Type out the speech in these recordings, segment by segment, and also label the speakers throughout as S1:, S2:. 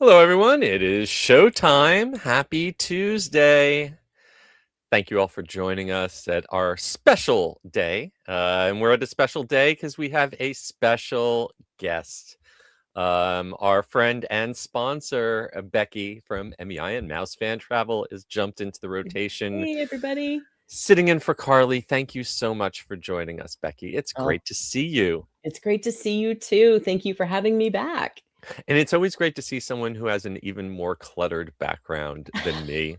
S1: Hello, everyone. It is showtime. Happy Tuesday. Thank you all for joining us at our special day. And we're at a special day because we have a special guest. Our friend and sponsor, Becky from MEI and Mouse Fan Travel, has jumped into the rotation,
S2: Hey, everybody.
S1: sitting in for Carly. Thank you so much for joining us, Becky. It's
S2: Oh,
S1: great to see you.
S2: it's great to see you too. Thank you for having me back.
S1: And it's always great to see someone who has an even more cluttered background than me.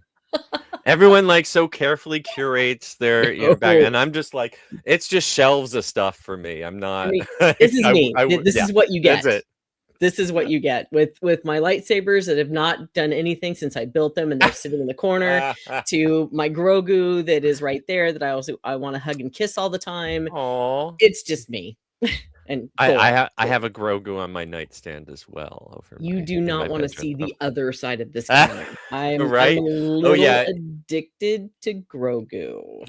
S1: Everyone like so carefully curates their back,
S2: Oh,
S1: and I'm just like, it's just shelves of stuff for me. I'm
S2: I
S1: not.
S2: mean, this is me. This
S1: Yeah,
S2: is what you
S1: that's
S2: get.
S1: it.
S2: This is what you get with my lightsabers that have not done anything since I built them, and they're sitting in the corner. To my Grogu that is right there that I want to hug and kiss all the time.
S1: Aw.
S2: It's just me. And
S1: I have a Grogu on my nightstand as well over
S2: you do
S1: in my
S2: not want to
S1: bedroom.
S2: see the other side of this
S1: Ah,
S2: counter. I'm a
S1: right? Oh
S2: little
S1: yeah.
S2: addicted to Grogu.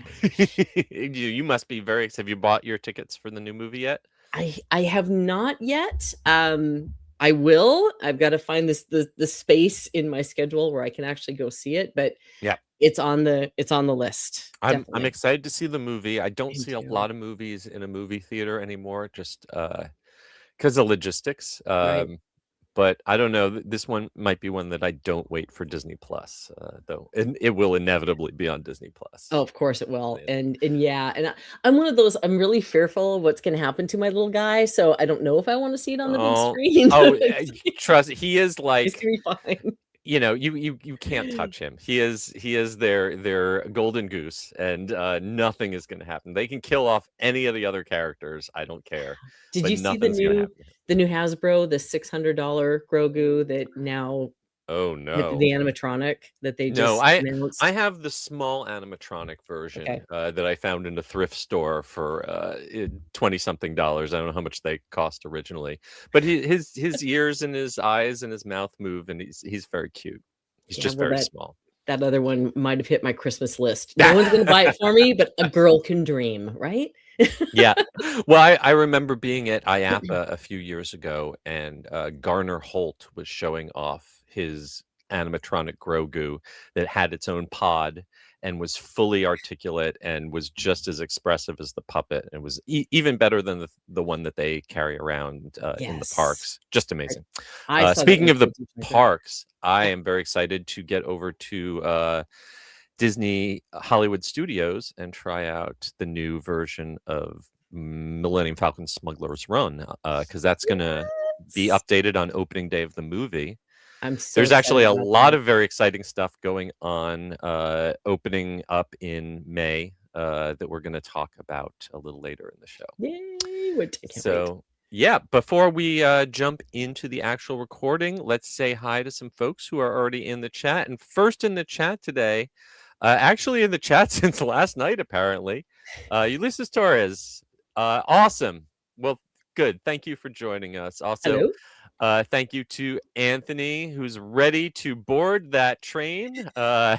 S1: You must be very. Have you bought your tickets for the new movie yet?
S2: I have not yet. I will. I've got to find the space in my schedule where I can actually go see it, but
S1: Yeah.
S2: it's on the list.
S1: I'm
S2: Definitely.
S1: excited to see the movie. I don't
S2: Me
S1: see a
S2: too.
S1: lot of movies in a movie theater anymore, just because of logistics.
S2: Right.
S1: But I don't know. This one might be one that I don't wait for Disney Plus, though. And it will inevitably be on Disney Plus.
S2: Oh, of course it will.
S1: Yeah.
S2: And yeah, and I'm one of those. I'm really fearful of what's going to happen to my little guy, so I don't know if I want to see it on the big
S1: Oh,
S2: screen.
S1: trust he is
S2: It's
S1: like,
S2: gonna be fine.
S1: you can't touch him. He is their golden goose, and nothing is going to happen. They can kill off any of the other characters. I don't care,
S2: Did
S1: but
S2: you see the
S1: nothing's going to happen.
S2: new Hasbro, the $600 Grogu that now
S1: Oh
S2: the
S1: no.
S2: animatronic that they
S1: No,
S2: just
S1: I
S2: announced?
S1: have the small animatronic version
S2: Okay.
S1: that I found in a thrift store for 20 something dollars. I don't know how much they cost originally, but his ears and his eyes and his mouth move, and he's very cute. He's
S2: Yeah,
S1: just
S2: well,
S1: very small.
S2: that other one might have hit my Christmas list. No one's gonna buy it for me, but a girl can dream, right?
S1: Yeah. Well, I remember being at IAPA a few years ago, and Garner Holt was showing off his animatronic Grogu that had its own pod and was fully articulate and was just as expressive as the puppet. It was even better than the one that they carry around in the
S2: Yes.
S1: parks. Just amazing.
S2: I saw that
S1: Speaking
S2: in
S1: of the
S2: person right there.
S1: parks, I am very excited to get over to Disney Hollywood Studios and try out the new version of Millennium Falcon Smugglers Run, because that's gonna be
S2: Yes!
S1: updated on opening day of the movie.
S2: I'm so
S1: There's actually
S2: excited
S1: a
S2: about
S1: lot
S2: that.
S1: of very exciting stuff going on, opening up in May, that we're gonna talk about a little later in the show.
S2: Yay! I can't wait.
S1: So, yeah, before we jump into the actual recording, let's say hi to some folks who are already in the chat. And first in the chat today, actually in the chat since last night, apparently, Ulysses Torres. Awesome. Well, good. Thank you for joining us. Also,
S2: Hello?
S1: thank you to Anthony, who's ready to board that train for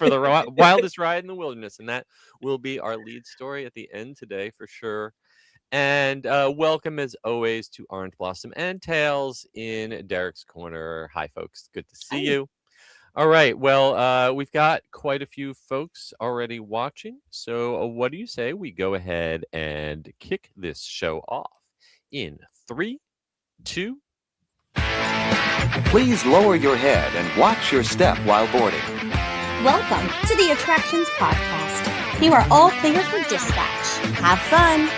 S1: the wildest ride in the wilderness. And that will be our lead story at the end today for sure. And welcome, as always, to Orange Blossom and Tails in Derek's Corner. Hi, folks. Good to see
S2: Hi.
S1: you. All right. Well, we've got quite a few folks already watching. So what do you say we go ahead and kick this show off in 3, 2.
S3: Please lower your head and watch your step while boarding.
S4: Welcome to the Attractions Podcast. You are all clear for dispatch. Have fun.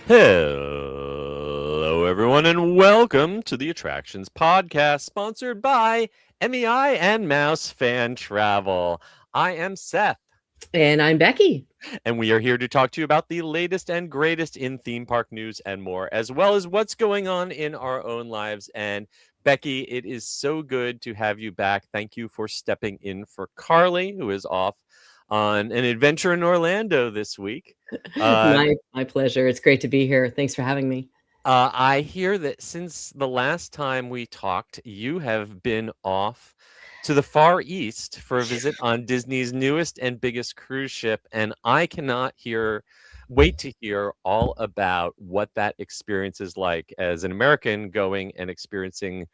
S1: Hello, everyone, and welcome to the Attractions Podcast, sponsored by MEI and Mouse Fan Travel. I am Seth.
S2: And I'm Becky.
S1: And we are here to talk to you about the latest and greatest in theme park news and more, as well as what's going on in our own lives. And Becky, it is so good to have you back. Thank you for stepping in for Carly, who is off on an adventure in Orlando this week.
S2: My pleasure. It's great to be here. Thanks for having me.
S1: I hear that since the last time we talked, you have been off to the Far East for a visit on Disney's newest and biggest cruise ship, and I cannot hear wait to hear all about what that experience is like as an American going and experiencing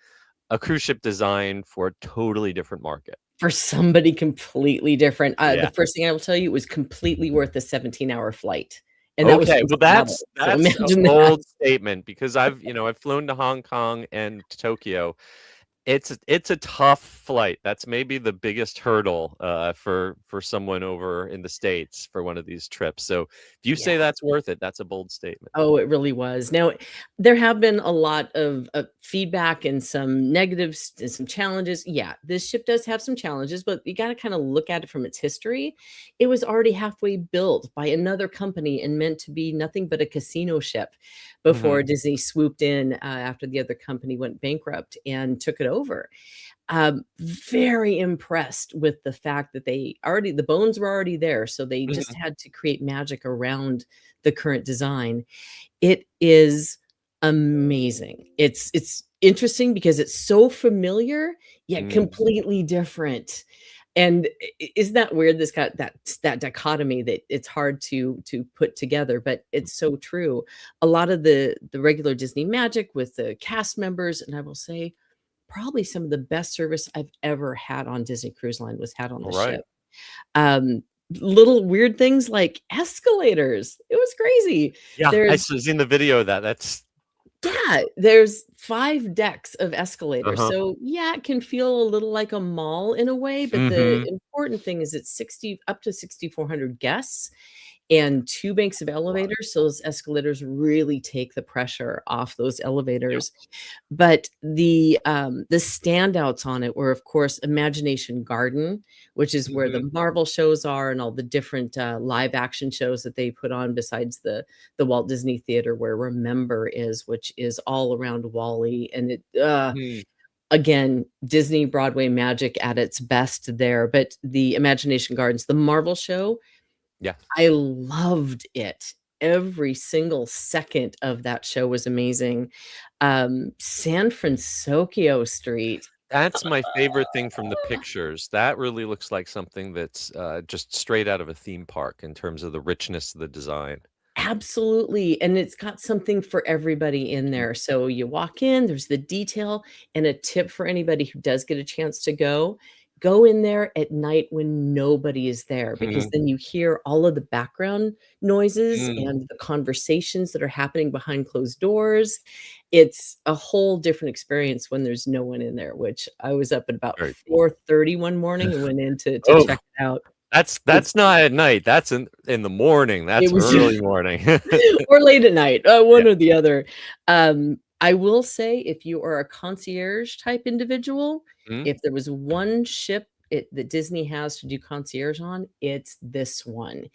S1: a cruise ship design for a totally different market.
S2: For somebody completely different. The
S1: Yeah.
S2: first thing I will tell you, it was completely worth the 17-hour flight, and that was
S1: Okay,
S2: from
S1: well,
S2: Seattle, so
S1: that's a
S2: imagine that.
S1: bold statement because I've flown to Hong Kong and to Tokyo. It's a tough flight. That's maybe the biggest hurdle for someone over in the States for one of these trips. So if you say
S2: Yeah.
S1: that's worth it, that's a bold statement.
S2: Oh, it really was. Now, there have been a lot of feedback and some negatives and some challenges. Yeah, this ship does have some challenges, but you got to kind of look at it from its history. It was already halfway built by another company and meant to be nothing but a casino ship before
S1: Mhm.
S2: Disney swooped in after the other company went bankrupt and took it over. Very impressed with the fact that the bones were already there, so they just
S1: Mhm.
S2: had to create magic around the current design. It is amazing. It's interesting because it's so familiar, yet
S1: Mm.
S2: completely different. And isn't that weird? This got that dichotomy that it's hard to put together, but it's so true. A lot of the regular Disney magic with the cast members, and I will say probably some of the best service I've ever had on Disney Cruise Line was had on the
S1: Alright.
S2: ship. Um, Little weird things like escalators. It was crazy.
S1: Yeah, I
S2: There's
S1: seen the video of that. That's
S2: yeah, there's 5 decks of escalators.
S1: Uh-huh.
S2: So, yeah, it can feel a little like a mall in a way, but the
S1: Mhm.
S2: important thing is it's 60 up to 6,400 guests and 2 banks of
S1: Wow.
S2: elevators, so those escalators really take the pressure off those elevators. But the standouts on it were, of course, Imagination Garden, which is where
S1: Mhm.
S2: the Marvel shows are and all the different, live action shows that they put on besides the Walt Disney Theater where Remember is, which is all around Wall-E, and
S1: Mhm.
S2: again, Disney Broadway magic at its best there, but the Imagination Gardens, the Marvel show,
S1: Yes.
S2: I loved it. Every single second of that show was amazing. San Francisco Street.
S1: That's my favorite thing from the pictures. That really looks like something that's, just straight out of a theme park in terms of the richness of the design.
S2: Absolutely, and it's got something for everybody in
S1: Mm.
S2: there. So you walk in, there's the detail, and a tip for anybody who does get a chance to go in there at night when nobody is there, because
S1: Mhm.
S2: then you hear all of the background noises
S1: Mm.
S2: and the conversations that are happening behind closed doors. It's a whole different experience when there's no one in there, which I was up at about
S1: Very cool.
S2: 4:30 one morning and went in to
S1: Oh,
S2: check it out. It
S1: that's not at night, that's in the morning,
S2: it
S1: that's
S2: was
S1: early morning.
S2: or late at night,
S1: Yeah.
S2: one or the other. I will say if you are a concierge type individual,
S1: Mhm.
S2: if there was one ship that Disney has to do concierge on, it's this one.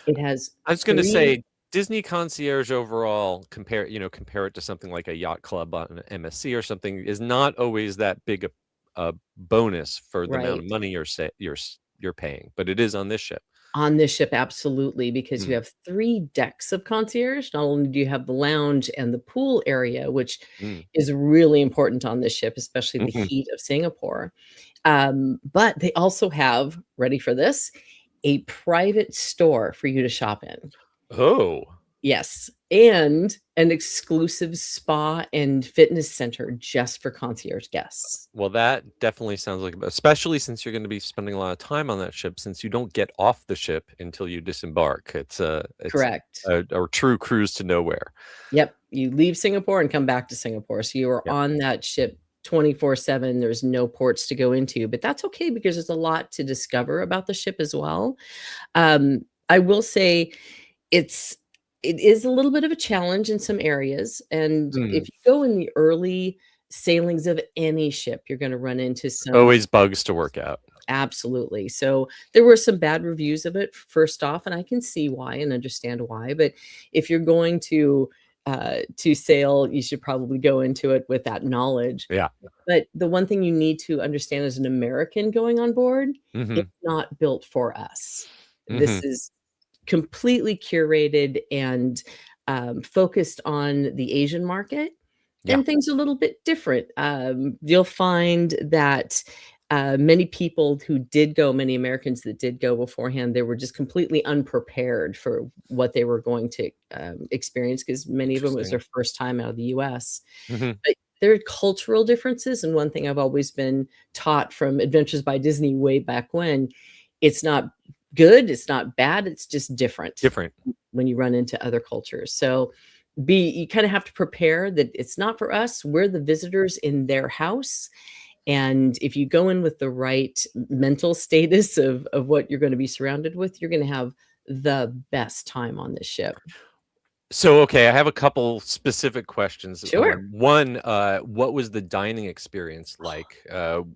S2: It has
S1: I was gonna
S2: 3
S1: say, Disney Concierge overall, compare it to something like a yacht club on MSC or something, is not always that big a bonus for the amount
S2: right.
S1: of money you're paying, but it is on this ship.
S2: On this ship, absolutely, because you
S1: Mm.
S2: have 3 decks of concierge. Not only do you have the lounge and the pool area, which
S1: Mm.
S2: is really important on this ship, especially the
S1: Mhm.
S2: heat of Singapore, but they also have, ready for this, a private store for you to shop in.
S1: Oh.
S2: Yes, and an exclusive spa and fitness center just for concierge guests.
S1: Well, that definitely sounds like especially since you're gonna be spending a lot of time on that ship since you don't get off the ship until you disembark. It's
S2: Correct.
S1: a true cruise to nowhere.
S2: Yep, you leave Singapore and come back to Singapore, so you are
S1: Yep.
S2: on that ship 24/7, there's no ports to go into, but that's okay because there's a lot to discover about the ship as well. I will say it's it is a little bit of a challenge in some areas, and
S1: Mm.
S2: if you go in the early sailings of any ship, you're gonna run into some
S1: Always bugs to work out.
S2: absolutely. So, there were some bad reviews of it first off, and I can see why and understand why, but if you're going to sail, you should probably go into it with that knowledge.
S1: Yeah.
S2: But the one thing you need to understand as an American going on board, it's
S1: Mhm.
S2: not built for us. This
S1: Mhm.
S2: is completely curated and, focused on the Asian market,
S1: Yeah.
S2: and things are a little bit different. You'll find that, Many people who did go, many Americans that did go beforehand, they were just completely unprepared for what they were going to experience, because many of them, it was their
S1: Interesting.
S2: first time out of the US.
S1: Mhm.
S2: But there are cultural differences, and one thing I've always been taught from Adventures by Disney way back when, it's not good, it's not bad, it's just different
S1: Different.
S2: when you run into other cultures. So you kind of have to prepare that it's not for us. We're the visitors in their house. And if you go in with the right mental status of what you're going to be surrounded with, you're going to have the best time on this ship.
S1: So, okay, I have a couple specific questions.
S2: Sure.
S1: One, what was the dining experience like?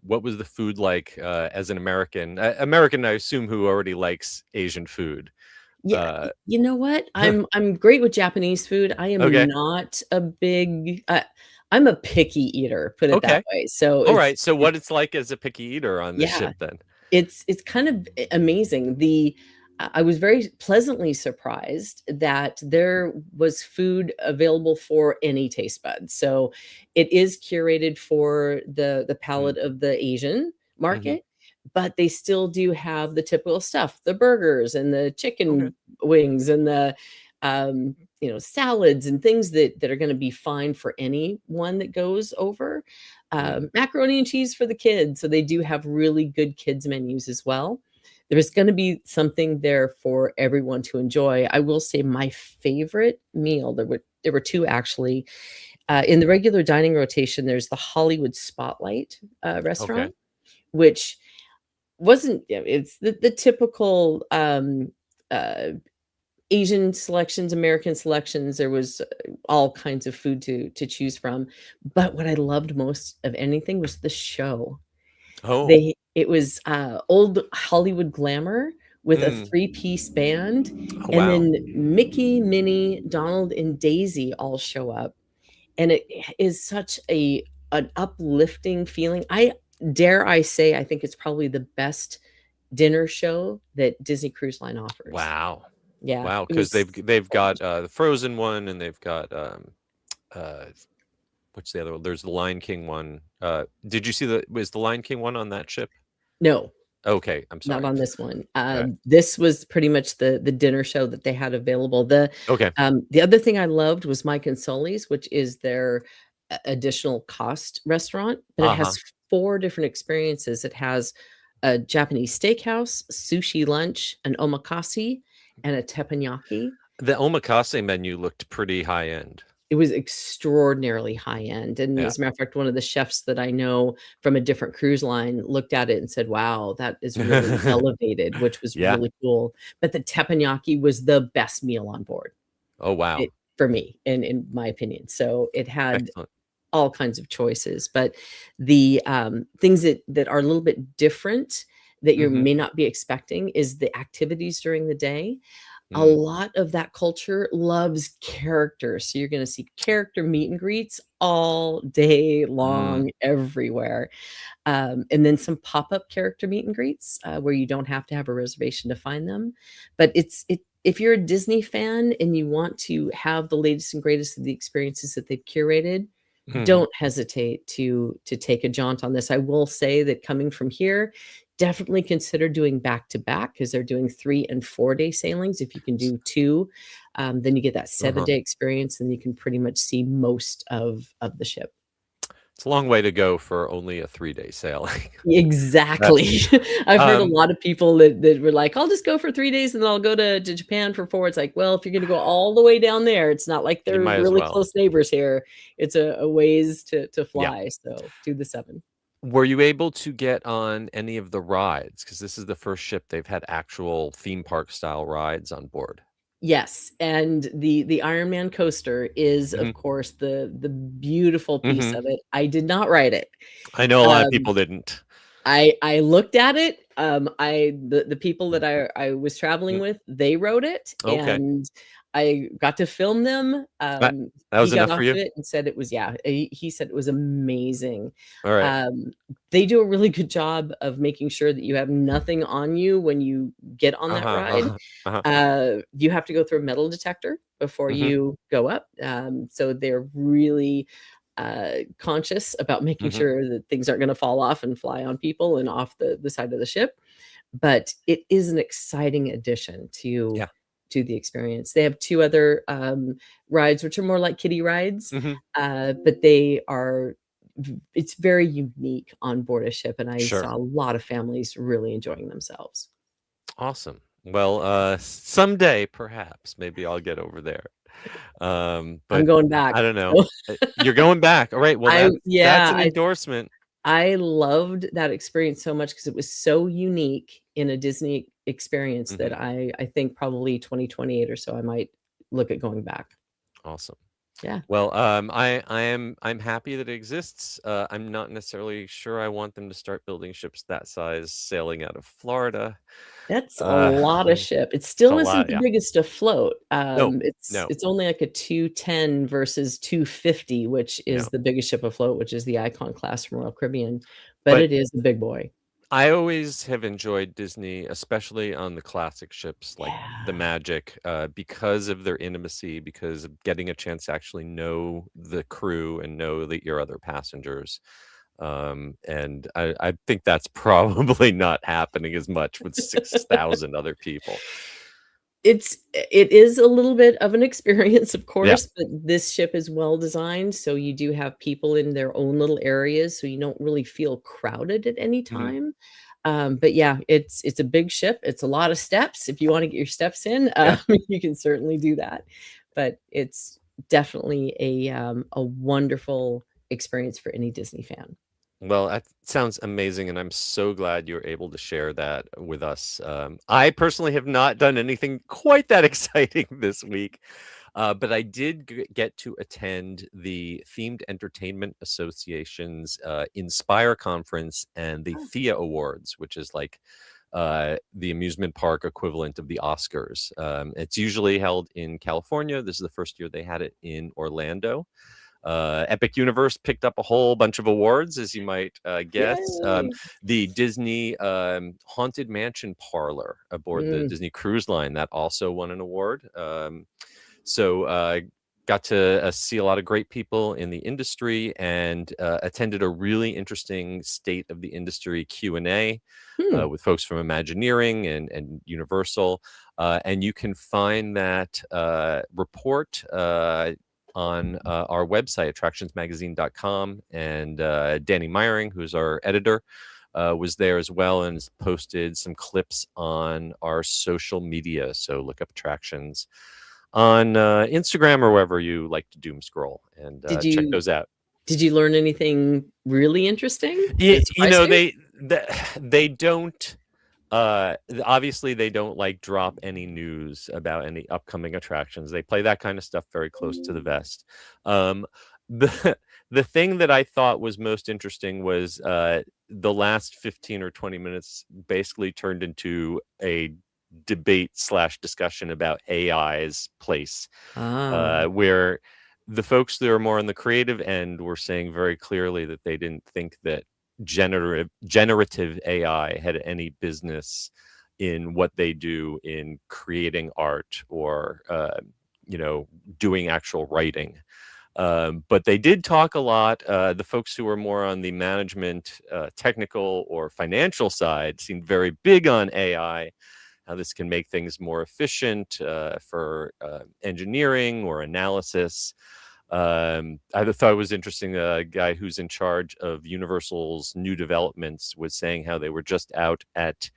S1: What was the food like as an American? American, I assume, who already likes Asian food.
S2: Yeah,
S1: Uh,
S2: you know what? I'm great with Japanese food. I am
S1: okay.
S2: not a big I'm a picky eater, put it
S1: Okay.
S2: that way. So
S1: All right. So,
S2: it's
S1: what it's like as a picky eater on the
S2: yeah,
S1: ship then?
S2: it's kind of amazing. I was very pleasantly surprised that there was food available for any taste bud. So it is curated for the
S1: Mm,
S2: palate of the Asian
S1: mhm.
S2: market, but they still do have the typical stuff, the burgers and the
S1: Okay.
S2: chicken wings and the salads and things that are going to be fine for anyone that goes over.
S1: Mm,
S2: Macaroni and cheese for the kids. So they do have really good kids menus as well. There's going to be something there for everyone to enjoy. I will say my favorite meal, there were two actually. In the regular dining rotation, there's the Hollywood Spotlight
S1: okay.
S2: restaurant, which wasn't, it's the typical uh, Asian selections, American selections. There was all kinds of food to choose from. But what I loved most of anything was the show.
S1: Oh.
S2: It was, old Hollywood glamour with a
S1: Mm.
S2: three-piece band,
S1: Oh,
S2: and
S1: wow.
S2: then Mickey, Minnie, Donald, and Daisy all show up, and it is such an uplifting feeling. I say, I think it's probably the best dinner show that Disney Cruise Line offers.
S1: Wow.
S2: Yeah,
S1: Wow.
S2: it
S1: Because
S2: was
S1: they've got
S2: gorgeous.
S1: the Frozen one, and they've got uh, what's the other one? There's the Lion King one. Did you see was the Lion King one on that ship?
S2: No,
S1: Okay, I'm
S2: not
S1: sorry.
S2: on this one.
S1: Uh,
S2: This was pretty much the dinner show that they had available.
S1: okay.
S2: The other thing I loved was Mike and Sully's, which is their additional cost restaurant, but it
S1: Uh-huh.
S2: has 4 different experiences. It has a Japanese steakhouse, sushi lunch, an omakase, and a teppanyaki.
S1: The omakase menu looked pretty high end.
S2: It was extraordinarily high end, and
S1: Yeah.
S2: as a matter of fact, one of the chefs that I know from a different cruise line looked at it and said, "Wow, that is really elevated," which was
S1: Yeah.
S2: really cool. But the teppanyaki was the best meal on board,
S1: Oh, wow.
S2: it for me, in my opinion. So it had
S1: Excellent.
S2: all kinds of choices, but the, things that are a little bit different that you
S1: Mhm.
S2: may not be expecting is the activities during the day. A
S1: Mm.
S2: lot of that culture loves characters, so you're gonna see character meet and greets all day
S1: Mm.
S2: long everywhere, and then some pop-up character meet and greets, where you don't have to have a reservation to find them, but if you're a Disney fan and you want to have the latest and greatest of the experiences that they've curated,
S1: Mhm.
S2: don't hesitate to take a jaunt on this. I will say that coming from here, definitely consider doing back to back, because they're doing 3 and 4-day sailings. If you can
S1: S
S2: do 2, then you get that
S1: Uh-huh.
S2: 7-day experience, and you can pretty much see most of the ship.
S1: It's a long way to go for only a 3-day sailing. That
S2: Exactly. I've heard a
S1: um,
S2: lot of people that were like, "I'll just go for 3 days and then I'll go to Japan for 4." It's like, well, if you're gonna go all the way down there, it's not like
S1: you
S2: they're
S1: might as
S2: really
S1: well.
S2: close neighbors here. It's a ways to
S1: Yeah.
S2: fly, so do the 7.
S1: Were you able to get on any of the rides? Because this is the first ship they've had actual theme park style rides on board.
S2: Yes, and the Iron Man coaster is, of
S1: Mhm.
S2: course, the beautiful piece
S1: Mhm.
S2: of it. I did not ride it.
S1: I know a lot of
S2: Um,
S1: people didn't.
S2: I looked at it. The people that I was traveling
S1: Mm,
S2: with, they rode it,
S1: okay.
S2: and I got to film them.
S1: That that
S2: He
S1: was
S2: got
S1: enough for
S2: off
S1: you?
S2: of it and said it was, yeah, he said it was amazing.
S1: Alright.
S2: Um, they do a really good job of making sure that you have nothing on you when you get on that
S1: Uh-huh,
S2: ride.
S1: uh-huh, uh-huh.
S2: You have to go through a metal detector before
S1: Mhm.
S2: you go up. So they're really conscious about making
S1: hmm
S2: sure that things aren't going to fall off and fly on people and off the side of the ship. But it is an exciting addition
S1: Yeah.
S2: to the experience. They have two other rides, which are more like kiddie rides,
S1: hmm
S2: but they are. It's very unique on board a ship, and I
S1: Sure.
S2: saw a lot of families really enjoying themselves.
S1: Awesome. Well, someday perhaps maybe I'll get over there.
S2: I'm
S1: But
S2: going back.
S1: I don't know.
S2: So
S1: You're going back. All right. Well, that's
S2: yeah,
S1: an endorsement.
S2: I loved that experience so much because it was so unique in a Disney experience
S1: hmm
S2: that I think probably 2028 or so, I might look at going back.
S1: Awesome.
S2: Yeah.
S1: Well, I'm happy that it exists. I'm not necessarily sure I want them to start building ships that size sailing out of Florida.
S2: That's a lot of
S1: It's
S2: ship. It still
S1: a
S2: isn't
S1: lot.
S2: the
S1: Yeah.
S2: biggest afloat.
S1: No.
S2: It's
S1: No.
S2: it's only like a 210 versus 250, which is
S1: No.
S2: the biggest ship afloat, which is the Icon class from Royal Caribbean, but
S1: But
S2: it is a big boy.
S1: I always have enjoyed Disney, especially on the classic ships like the
S2: Yeah.
S1: Magic, because of their intimacy, because of getting a chance to actually know the crew and know your other passengers. And I think that's probably not happening as much with 6,000 other people.
S2: It is a little bit of an experience, of
S1: Yeah.
S2: course, but this ship is well designed, so you do have people in their own little areas, so you don't really feel crowded at any
S1: Mhm.
S2: time. But yeah, it's a big ship. It's a lot of steps. If you want to get your steps in,
S1: Yeah.
S2: you can certainly do that. But it's definitely a wonderful experience for any Disney fan.
S1: Well, that sounds amazing, and I'm so glad you're able to share that with us. I personally have not done anything quite that exciting this week, but I did get to attend the Themed Entertainment Association's Inspire Conference and the
S2: Oh,
S1: Thea Awards, which is like the amusement park equivalent of the Oscars. It's usually held in California. This is the first year they had it in Orlando. Epic Universe picked up a whole bunch of awards, as you might guess.
S2: yay.
S1: The Disney Haunted Mansion Parlor aboard the
S2: Mm,
S1: Disney Cruise Line that also won an award. So got to see a lot of great people in the industry and attended a really interesting state of the industry Q&A
S2: hmm.
S1: with folks from Imagineering and Universal. And you can find that report on our website, attractionsmagazine.com. And Danny Meyering, who's our editor, was there as well and has posted some clips on our social media. So look up Attractions on Instagram or wherever you like to doom scroll and
S2: Did
S1: check
S2: you
S1: those out.
S2: did you learn anything really interesting that
S1: You
S2: surprised
S1: know,
S2: you?
S1: they don't obviously they don't like drop any news about any upcoming attractions. They play that kind of stuff very close to the vest. Um the the thing that I thought was most interesting was the last 15 or 20 minutes basically turned into a debate slash discussion about AI's place,
S2: Ah,
S1: where the folks that are more on the creative end were saying very clearly that they didn't think that generative AI had any business in what they do in creating art or doing actual writing. But they did talk a lot. The folks who were more on the management, technical, or financial side seemed very big on AI, how this can make things more efficient for engineering or analysis. I thought it was interesting. A guy who's in charge of Universal's new developments was saying how they were just out at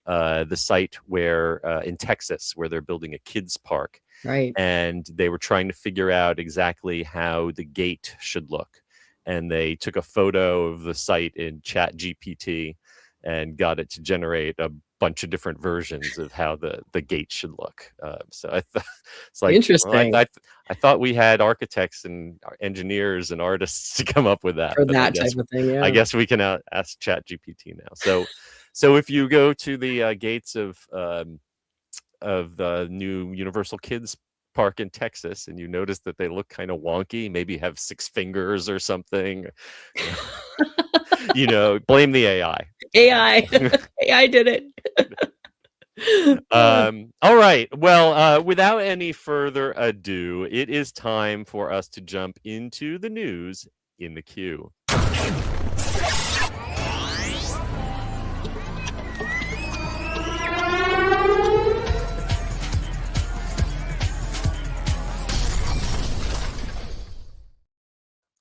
S1: the site where in Texas, where they're building a kids park,
S2: right.
S1: and they were trying to figure out exactly how the gate should look. And they took a photo of the site in Chat GPT and got it to generate a bunch of different versions of how the gate should look. So it's like, well,
S2: Interesting
S1: I thought we had architects and engineers and artists to come up with that,
S2: for
S1: but
S2: that type of thing,
S1: I
S2: yeah.
S1: guess we can ask Chat GPT now. So if you go to the gates of the new Universal Kids Park in Texas and you notice that they look kind of wonky, maybe have 6 fingers or something, blame the AI.
S2: AI. AI did it.
S1: All right. Well, without any further ado, it is time for us to jump into the news in the queue.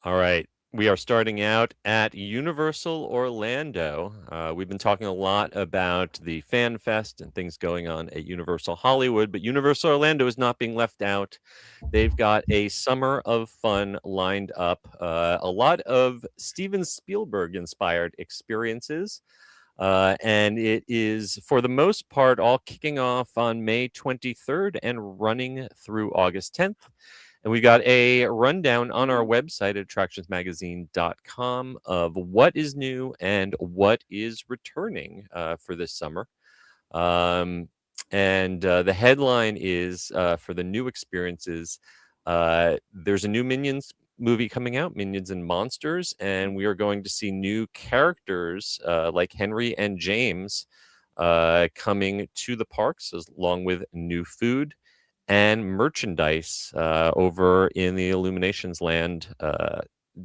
S1: All right. We are starting out at Universal Orlando. We've been talking a lot about the Fan Fest and things going on at Universal Hollywood, but Universal Orlando is not being left out. They've got a summer of fun lined up. A lot of Steven Spielberg inspired experiences. And it is, for the most part, all kicking off on May 23rd and running through August 10th. And we got a rundown on our website at attractionsmagazine.com of what is new and what is returning for this summer. And the headline is for the new experiences, there's a new Minions movie coming out, Minions and Monsters, and we are going to see new characters like Henry and James coming to the parks, along with new food and merchandise over in the Illuminations land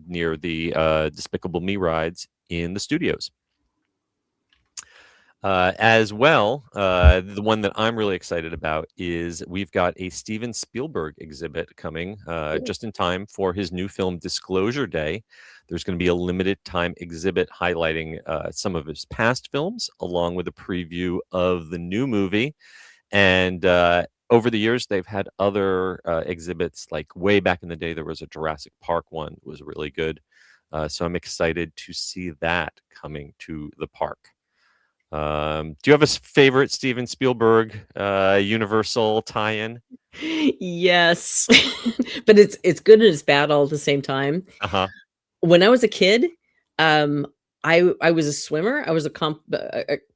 S1: near the Despicable Me rides in the studios. As well, the one that I'm really excited about is we've got a Steven Spielberg exhibit coming just in time for his new film Disclosure Day. There's going to be a limited time exhibit highlighting some of his past films, along with a preview of the new movie. And over the years, they've had other exhibits, like way back in the day, there was a Jurassic Park one. It was really good. So I'm excited to see that coming to the park. Do you have a favorite Steven Spielberg Universal tie-in?
S2: Yes, but it's good and it's bad all at the same time.
S1: Uh-huh.
S2: When I was a kid, I was a swimmer. I was a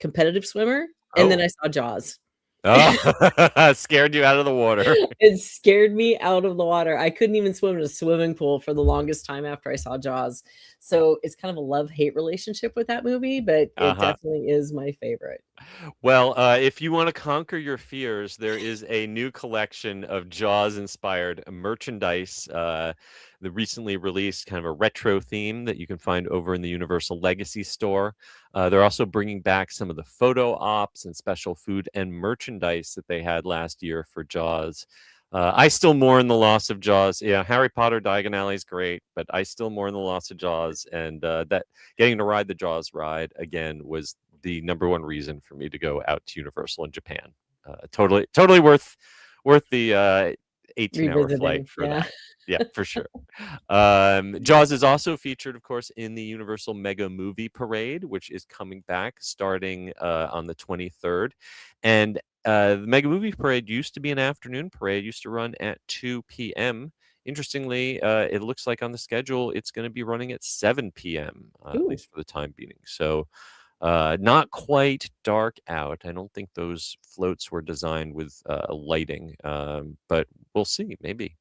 S2: competitive swimmer, and then I saw Jaws.
S1: Oh, scared you out of the water.
S2: It scared me out of the water. I couldn't even swim in a swimming pool for the longest time after I saw Jaws. So it's kind of a love-hate relationship with that movie, but it definitely is my favorite.
S1: Well, if you want to conquer your fears, there is a new collection of Jaws-inspired merchandise. The recently released kind of a retro theme that you can find over in the Universal Legacy store. They're also bringing back some of the photo ops and special food and merchandise that they had last year for Jaws. I still mourn the loss of Jaws. Yeah, Harry Potter Diagon Alley is great, but I still mourn the loss of Jaws. And that getting to ride the Jaws ride again was the #1 reason for me to go out to Universal in Japan. Totally worth the 18-hour flight for that. Yeah, for sure. Jaws is also featured, of course, in the Universal Mega Movie Parade, which is coming back starting on the 23rd. And the Mega Movie Parade used to be an afternoon parade, used to run at 2 p.m. Interestingly, it looks like on the schedule, it's going to be running at 7 p.m., at least for the time being. So not quite dark out. I don't think those floats were designed with lighting, but we'll see, maybe.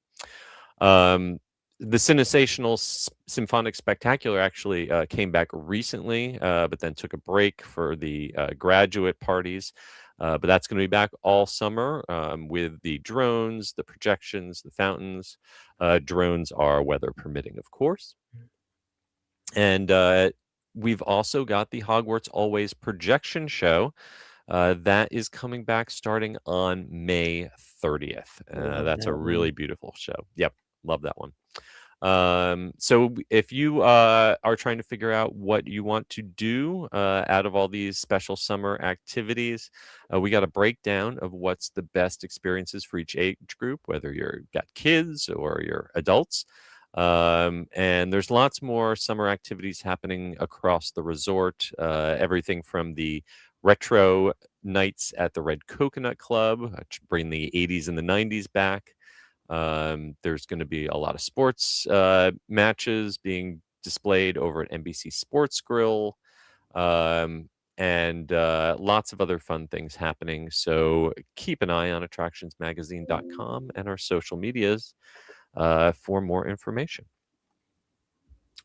S1: The Cinesational Symphonic Spectacular actually came back recently, but then took a break for the graduate parties. But that's going to be back all summer with the drones, the projections, the fountains. Drones are weather permitting, of course. And we've also got the Hogwarts Always projection show. That is coming back starting on May 30th. That's a really beautiful show. Yep, love that one. So if you are trying to figure out what you want to do out of all these special summer activities, we got a breakdown of what's the best experiences for each age group, whether you've got kids or you're adults. And there's lots more summer activities happening across the resort. Everything from the retro nights at the Red Coconut Club, which bring the 80s and the 90s back. There's going to be a lot of sports matches being displayed over at NBC Sports Grill, and lots of other fun things happening. So keep an eye on attractionsmagazine.com and our social medias for more information.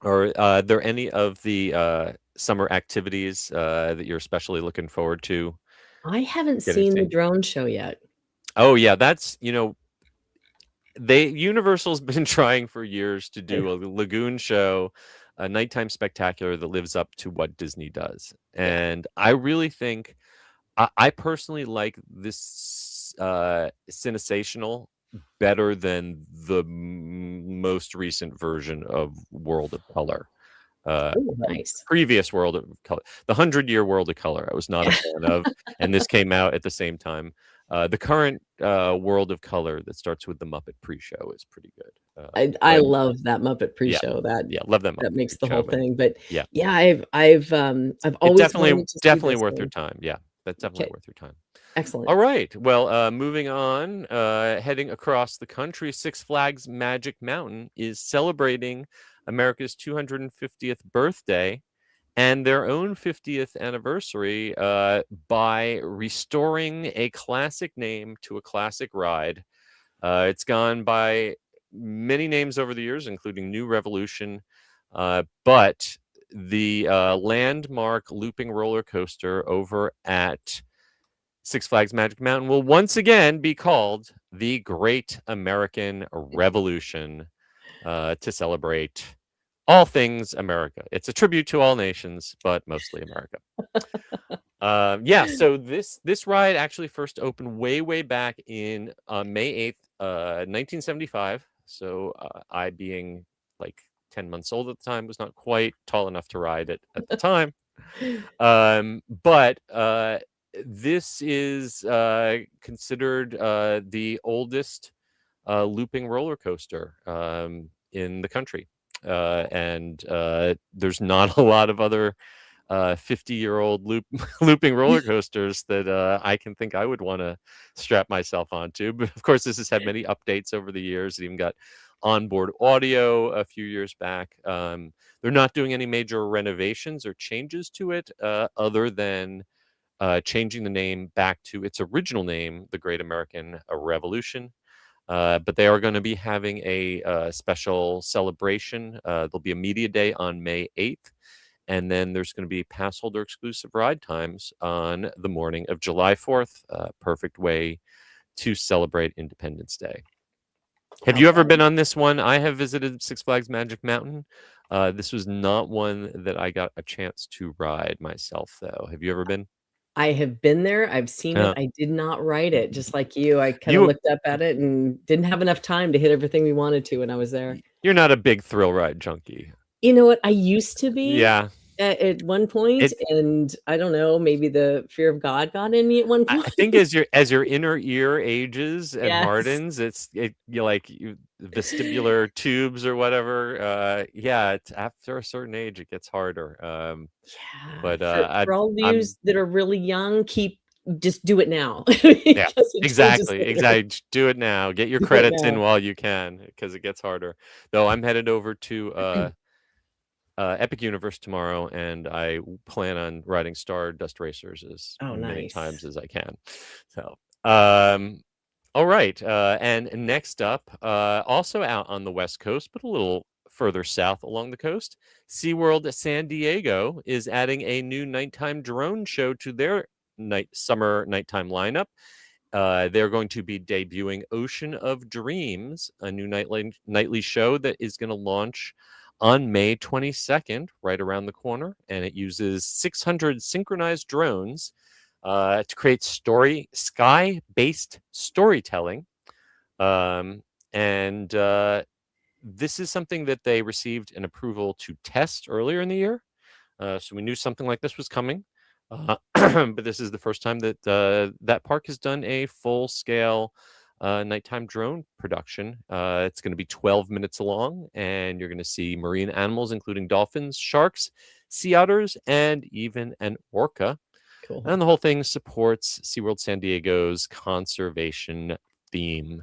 S1: Are there any of the summer activities that you're especially looking forward to?
S2: I haven't seen the drone show yet.
S1: Oh, yeah, that's, Universal's been trying for years to do a lagoon show, a nighttime spectacular that lives up to what Disney does.
S2: Yeah.
S1: And I really think I personally like this Cinesational better than the most recent version of World of Color.
S2: Nice.
S1: Previous World of Color, the 100-year World of Color, I was not a fan of, and this came out at the same time. The current World of Color that starts with the Muppet pre-show is pretty good.
S2: I love that Muppet pre-show.
S1: Love that Muppet
S2: that makes the
S1: pre-show,
S2: whole thing. But
S1: yeah,
S2: I've always wanted to see
S1: definitely
S2: this
S1: worth
S2: one.
S1: your time. Yeah, that's definitely
S2: Okay.
S1: worth your time.
S2: Excellent.
S1: All right. Well, moving on, heading across the country, Six Flags Magic Mountain is celebrating America's 250th birthday and their own 50th anniversary by restoring a classic name to a classic ride. It's gone by many names over the years, including New Revolution, but the landmark looping roller coaster over at Six Flags Magic Mountain will once again be called the Great American Revolution to celebrate all things America. It's a tribute to all nations, but mostly America. So this ride actually first opened way back in May 8th, 1975. So I, being like 10 months old at the time, was not quite tall enough to ride it at the time. But this is considered the oldest looping roller coaster in the country. And there's not a lot of other 50-year-old looping roller coasters that I can think I would want to strap myself onto. But of course, this has had many updates over the years. It even got onboard audio a few years back. They're not doing any major renovations or changes to it other than changing the name back to its original name, the Great American Revolution. But they are going to be having a special celebration. There'll be a media day on May 8th. And then there's going to be pass holder exclusive ride times on the morning of July 4th. Perfect way to celebrate Independence Day. Have you ever been on this one? I have visited Six Flags Magic Mountain. This was not one that I got a chance to ride myself, though. Have you ever been?
S2: I have been there. I've seen it. I did not ride it, just like you. I kind of looked up at it and didn't have enough time to hit everything we wanted to when I was there.
S1: You're not a big thrill ride junkie.
S2: You know what? I used to be.
S1: Yeah.
S2: At one point, and I don't know, maybe the fear of God got in me at one point.
S1: I think as your inner ear ages and hardens, vestibular tubes or whatever. It's after a certain age it gets harder. But
S2: for all you that are really young, just do it now.
S1: Yeah, exactly. Do it now. Get your credits in while you can, because it gets harder. Though I'm headed over to Epic Universe tomorrow, and I plan on riding Stardust Racers as many times as I can. So, all right. And next up, also out on the West Coast, but a little further south along the coast, SeaWorld San Diego is adding a new nighttime drone show to their summer nighttime lineup. They're going to be debuting Ocean of Dreams, a new nightly show that is going to launch on May 22nd, right around the corner, and it uses 600 synchronized drones to create sky-based storytelling. This is something that they received an approval to test earlier in the year. So we knew something like this was coming. But this is the first time that that park has done a full-scale nighttime drone production. It's going to be 12 minutes long, and you're going to see marine animals, including dolphins, sharks, sea otters, and even an orca.
S2: Cool.
S1: And the whole thing supports SeaWorld San Diego's conservation theme.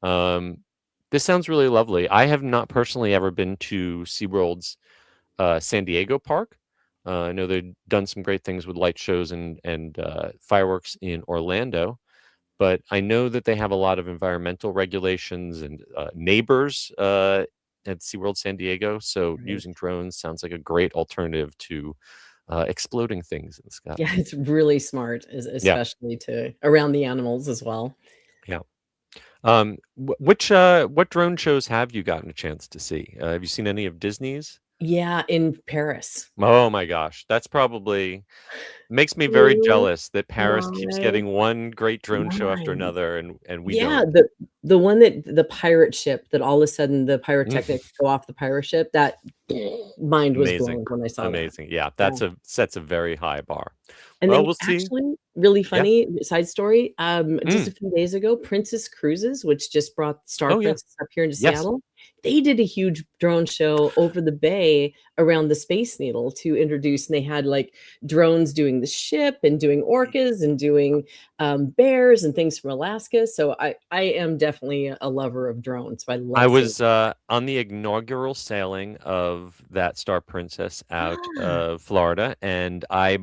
S1: This sounds really lovely. I have not personally ever been to SeaWorld's San Diego park. I know they've done some great things with light shows and fireworks in Orlando. But I know that they have a lot of environmental regulations and neighbors at SeaWorld San Diego. So using drones sounds like a great alternative to exploding things in the sky.
S2: Yeah, it's really smart, especially to around the animals as well.
S1: Yeah. What drone shows have you gotten a chance to see? Have you seen any of Disney's?
S2: Yeah, in Paris.
S1: Oh my gosh, that's probably makes me very
S2: Blew
S1: jealous that Paris keeps
S2: my
S1: getting one great drone show after
S2: mind.
S1: another, and we
S2: Yeah,
S1: don't.
S2: the one that the pirate ship that all of a sudden the
S1: Mm,
S2: pyrotechnics go off the pirate ship, that mind was
S1: amazing,
S2: blown when I saw that.
S1: amazing. Yeah,
S2: Yeah.
S1: that's a sets a very high bar.
S2: And
S1: Well,
S2: then
S1: we'll see.
S2: actually, really
S1: Yeah.
S2: funny side story, just
S1: Mm.
S2: a few days ago, Princess Cruises, which just brought Star
S1: Oh yeah.
S2: Princess up here into
S1: Yes.
S2: Seattle, they did a huge drone show over the bay around the Space Needle to introduce, and they had like drones doing the ship and doing orcas and doing bears and things from Alaska. So I am definitely a lover of drones. So I
S1: I
S2: love seeing.
S1: was on the inaugural sailing of that Star Princess out
S2: Ah,
S1: of Florida, and I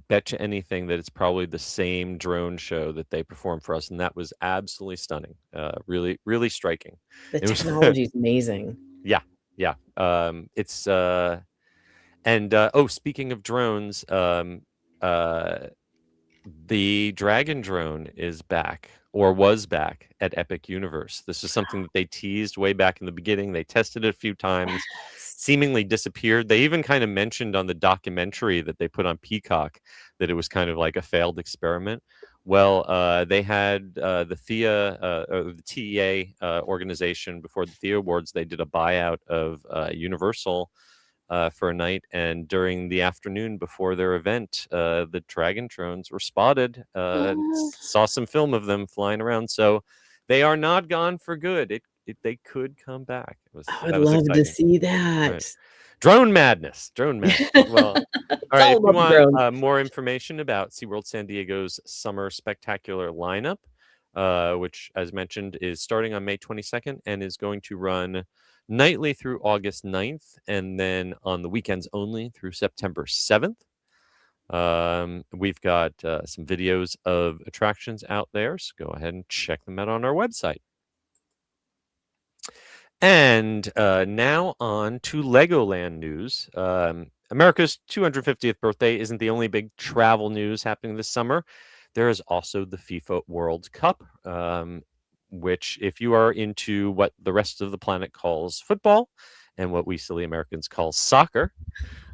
S1: bet you anything that it's probably the same drone show that they performed for us, and that was absolutely stunning. Really, really striking.
S2: the
S1: It was,
S2: technology is amazing.
S1: yeah, yeah. It's and oh, speaking of drones, uh, the Dragon drone is back or was back at Epic Universe. This is something that they teased way back in the beginning. They tested it a few times,
S2: Yes.
S1: seemingly disappeared. They even kind of mentioned on the documentary that they put on Peacock that it was kind of like a failed experiment. Well, they had the THEA, or the TEA organization before the THEA Awards. They did a buyout of Universal for a night, and during the afternoon before their event, the Dragon drones were spotted. Saw some film of them flying around, so they are not gone for good. They could come back.
S2: I would
S1: That was
S2: love to
S1: exciting.
S2: see
S1: Right.
S2: that.
S1: Drone madness, drone madness. Well, all
S2: It's
S1: right.
S2: all
S1: If you
S2: about the
S1: want
S2: drones.
S1: more information about SeaWorld San Diego's summer spectacular lineup, which, as mentioned, is starting on May 22nd and is going to run nightly through August 9th, and then on the weekends only through September 7th. We've got some videos of attractions out there, so go ahead and check them out on our website. And now on to Legoland news. America's 250th birthday isn't the only big travel news happening this summer. There is also the FIFA World Cup, which, if you are into what the rest of the planet calls football and what we silly Americans call soccer,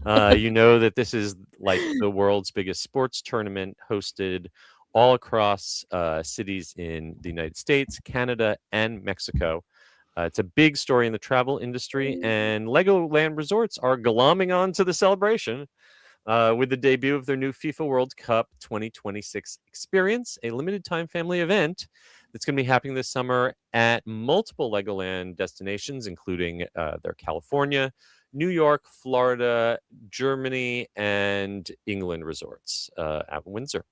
S1: you know that this is like the world's biggest sports tournament, hosted all across cities in the United States, Canada, and Mexico. It's a big story in the travel industry, and Legoland Resorts are glomming on to the celebration with the debut of their new FIFA World Cup 2026 experience, a limited time family event that's going to be happening this summer at multiple Legoland destinations, including their California, New York, Florida, Germany, and England resorts at Windsor.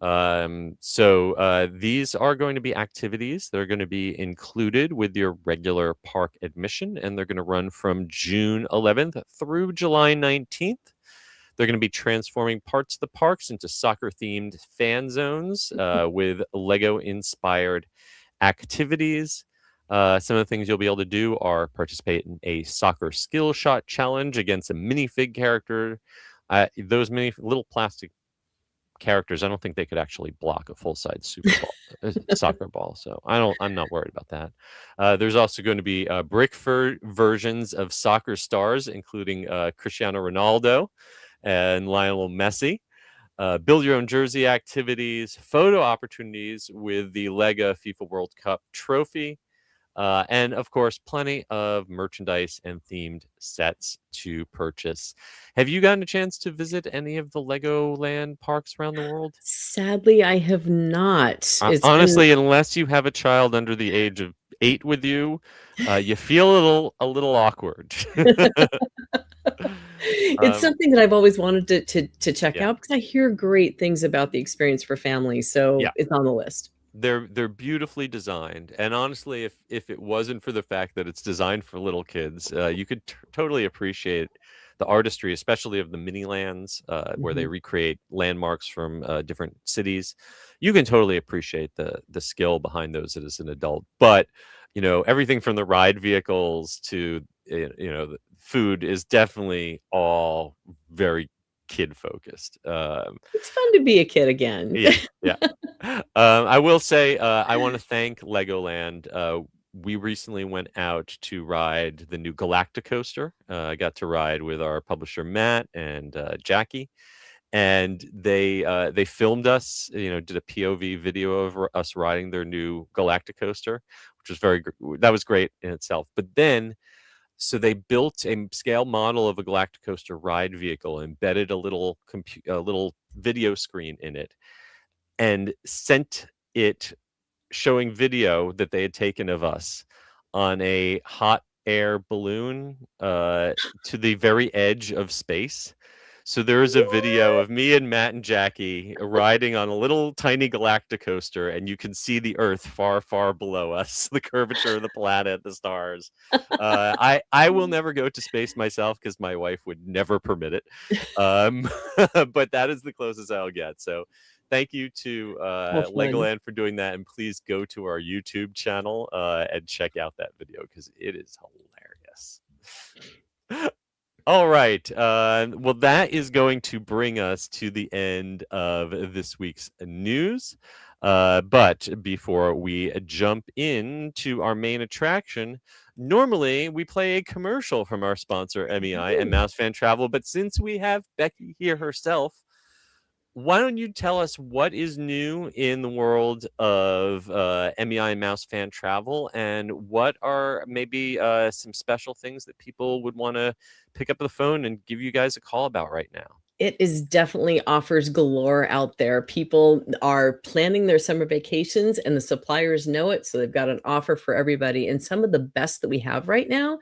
S1: These are going to be activities that are going to be included with your regular park admission, and they're going to run from June 11th through July 19th. They're going to be transforming parts of the parks into soccer-themed fan zones with Lego-inspired activities. Some of the things you'll be able to do are participate in a soccer skill shot challenge against a minifig character. Those mini little plastic characters, I don't think they could actually block a full-size soccer ball, so I'm not worried about that. There's also going to be brick versions of soccer stars, including Cristiano Ronaldo and Lionel Messi. Build your own jersey activities, photo opportunities with the Lego FIFA World Cup trophy, and of course, plenty of merchandise and themed sets to purchase. Have you gotten a chance to visit any of the Legoland parks around the world?
S2: Sadly, I have not. It's been
S1: Honestly, unless you have a child under the age of 8 with you, you feel a little awkward.
S2: it's
S1: Um,
S2: something that I've always wanted to check
S1: yeah,
S2: out because I hear great things about the experience for families, so
S1: yeah.
S2: it's on the list.
S1: They're beautifully designed, and honestly, if it wasn't for the fact that it's designed for little kids, you could totally appreciate the artistry, especially of the mini lands, where they
S2: Mhm.
S1: recreate landmarks from different cities. You can totally appreciate the skill behind those as an adult. But everything from the ride vehicles to the food is definitely all very kid focused.
S2: It's fun to be a kid again.
S1: Yeah. I will say I want to thank Legoland. We recently went out to ride the new Galacticoaster. I got to ride with our publisher Matt and Jackie, and they filmed us. Did a POV video of us riding their new Galacticoaster, which was that was great in itself. But then, so they built a scale model of a Galacticoaster ride vehicle, embedded a little video screen in it, and sent it showing video that they had taken of us on a hot air balloon to the very edge of space. So there is a video of me and Matt and Jackie riding on a little tiny Galacticoaster, and you can see the Earth far, far below us, the curvature of the planet, the stars. I will never go to space myself because my wife would never permit it. But that is the closest I'll get. So thank you to Legoland for doing that, and please go to our YouTube channel and check out that video because it is hilarious. All right. Well, that is going to bring us to the end of this week's news. But before we jump into our main attraction, normally we play a commercial from our sponsor, MEI and Mouse Fan Travel. But since we have Becky here herself, why don't you tell us what is new in the world of MEI and Mouse Fan Travel, and what are maybe some special things that people would want to pick up the phone and give you guys a call about right now?
S2: It is definitely offers galore out there. People are planning their summer vacations and the suppliers know it. So they've got an offer for everybody. And some of the best that we have right now,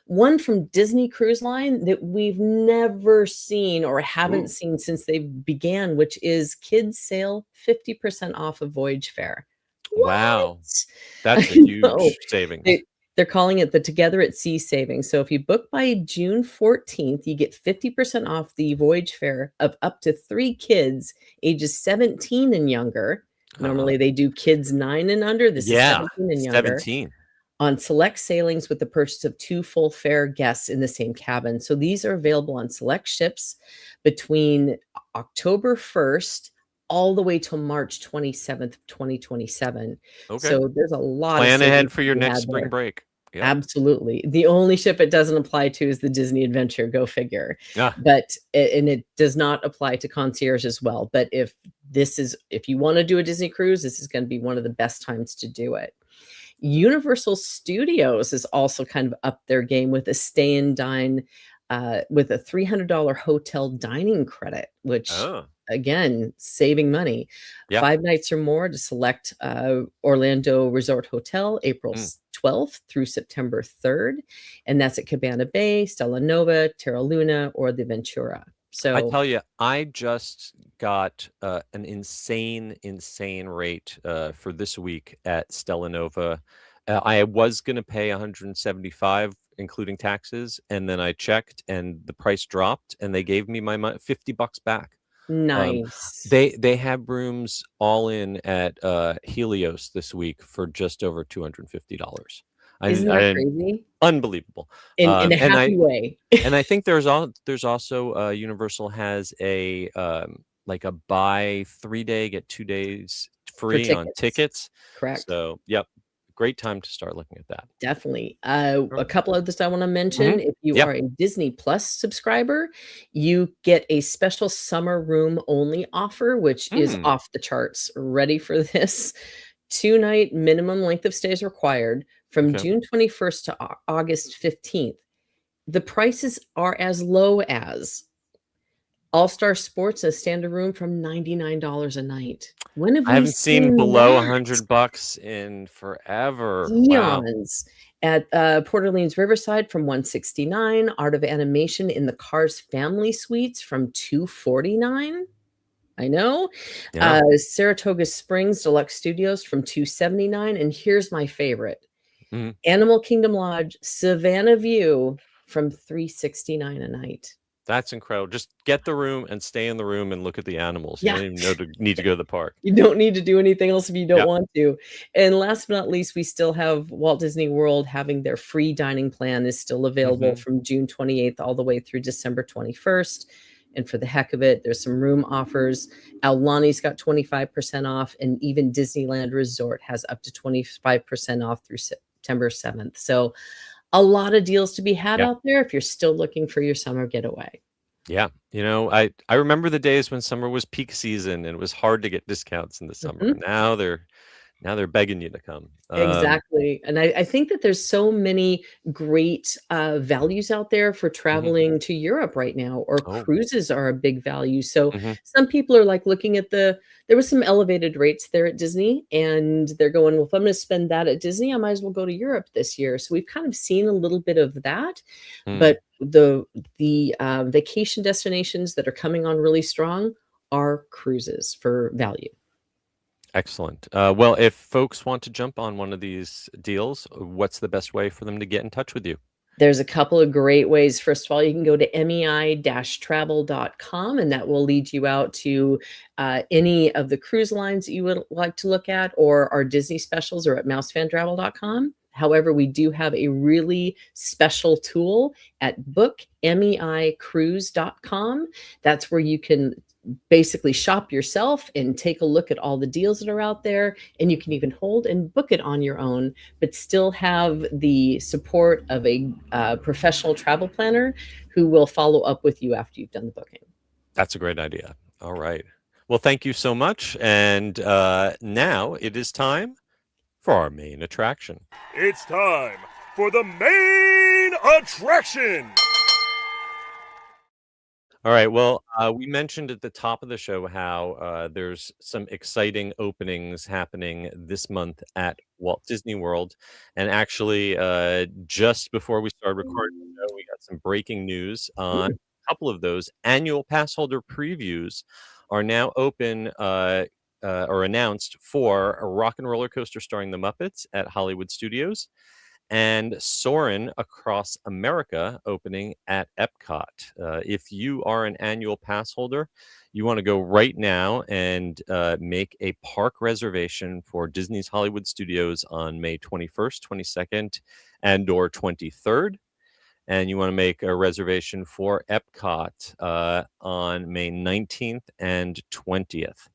S2: one from Disney Cruise Line that we've never seen or haven't seen since they began, which is kids sail 50% off of voyage fare.
S1: Wow.
S2: What?
S1: That's a huge savings.
S2: They're calling it the Together at Sea savings. So if you book by June 14th, you get 50% off the voyage fare of up to 3 kids ages 17 and younger. Normally they do kids 9 and under. This is 17 and younger.
S1: 17.
S2: On select sailings with the purchase of 2 full fare guests in the same cabin. So these are available on select ships between October 1st all the way till March 27th, 2027.
S1: Okay.
S2: So there's a lot
S1: Plan
S2: of
S1: ahead for your next spring
S2: there.
S1: break. Yep.
S2: Absolutely. The only ship it doesn't apply to is the Disney Adventure. Go figure. But it does not apply to concierge as well. But if you want to do a Disney cruise, this is going to be one of the best times to do it. Universal Studios is also kind of up their game with a stay and dine with a $300 hotel dining credit, which again, saving money. 5 nights or more to select Orlando Resort Hotel, April 12th through September 3rd. And that's at Cabana Bay, Stella Nova, Terra Luna, or the Ventura. So
S1: I tell you, I just got an insane rate for this week at Stella Nova. I was going to pay $175, including taxes, and then I checked, and the price dropped, and they gave me my $50 back.
S2: Nice.
S1: They have rooms all in at Helios this week for just over $250.
S2: Isn't that crazy?
S1: Unbelievable.
S2: In a happy way.
S1: And I think there's also Universal has a like a buy 3-day, get 2 days free on tickets.
S2: Correct.
S1: So yep. Great time to start looking at that.
S2: Definitely. A couple others I want to mention. If you are a Disney Plus subscriber, you get a special summer room only offer, which is off the charts. Ready for this? 2-night minimum length of stay is required from June 21st to August 15th. The prices are as low as All-Star Sports, a standard room from $99 a night. When have
S1: I haven't seen below $100 in forever.
S2: Eons. Wow. At Port Orleans Riverside from $169. Art of Animation in the Cars Family Suites from $249. I know. Saratoga Springs Deluxe Studios from $279. And here's my favorite. Animal Kingdom Lodge Savannah View from $369 a night.
S1: That's incredible. Just get the room and stay in the room and look at the animals. You don't even need to go to the park.
S2: You don't need to do anything else if you don't want to. And last but not least, we still have Walt Disney World having their free dining plan is still available from June 28th all the way through December 21st. And for the heck of it, there's some room offers. Aulani's got 25% off, and even Disneyland Resort has up to 25% off through September 7th. So a lot of deals to be had out there if you're still looking for your summer getaway.
S1: Yeah. I remember the days when summer was peak season and it was hard to get discounts in the summer. Now they're begging you to come.
S2: Exactly. And I think that there's so many great values out there for traveling to Europe right now, or cruises are a big value. So some people are like looking at there was some elevated rates there at Disney, and they're going, well, if I'm going to spend that at Disney, I might as well go to Europe this year. So we've kind of seen a little bit of that, but the vacation destinations that are coming on really strong are cruises for value.
S1: Excellent. Well, if folks want to jump on one of these deals, what's the best way for them to get in touch with you?
S2: There's a couple of great ways. First of all, you can go to MEI-Travel.com, and that will lead you out to any of the cruise lines that you would like to look at, or our Disney specials, or at mousefantravel.com. However, we do have a really special tool at bookmeicruise.com. That's where you can basically shop yourself and take a look at all the deals that are out there, and you can even hold and book it on your own, but still have the support of a professional travel planner who will follow up with you after you've done the booking.
S1: That's a great idea. All right. Well, thank you so much. And now it is time for our main attraction.
S5: It's time for the main attraction.
S1: All right. Well, we mentioned at the top of the show how there's some exciting openings happening this month at Walt Disney World. And actually, just before we started recording the show, we got some breaking news on a couple of those. Annual pass holder previews are now open or announced for a Rock and Roller Coaster starring the Muppets at Hollywood Studios, and Soarin' Across America opening at Epcot. If you are an annual pass holder, you want to go right now and make a park reservation for Disney's Hollywood Studios on May 21st, 22nd, and or 23rd. And you want to make a reservation for Epcot on May 19th and 20th.